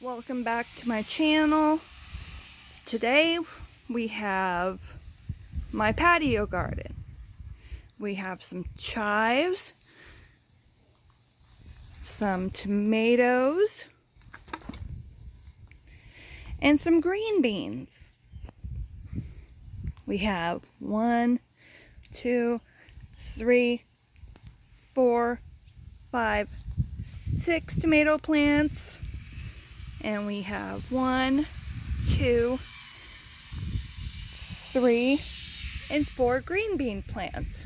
Welcome back to my channel. Today we have my patio garden. We have some chives, some tomatoes, and some green beans. We have 1, 2, 3, 4, 5, 6 tomato plants. And we have 1, 2, 3, and 4 green bean plants.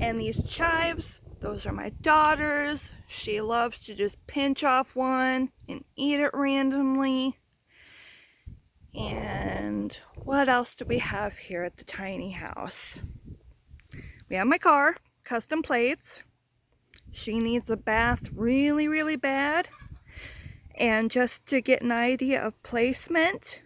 And these chives, those are my daughter's. She loves to just pinch off one and eat it randomly. And what else do we have here at the tiny house? We have my car, custom plates. She needs a bath really, really bad. And just to get an idea of placement,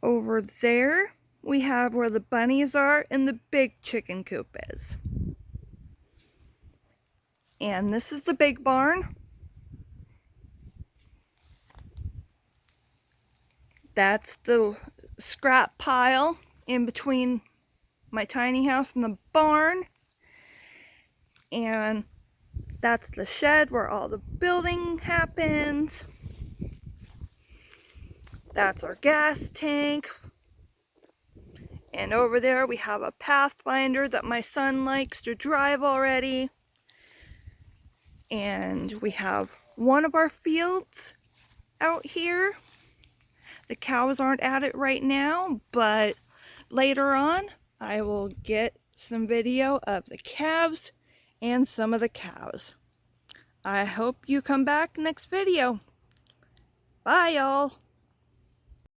over there we have where the bunnies are and the big chicken coop is. And this is the big barn. That's the scrap pile in between my tiny house and the barn. And that's the shed where all the building happens. That's our gas tank. And over there we have a Pathfinder that my son likes to drive already. And we have one of our fields out here. The cows aren't at it right now, but later on I will get some video of the calves and some of the cows. I hope you come back next video. Bye, y'all.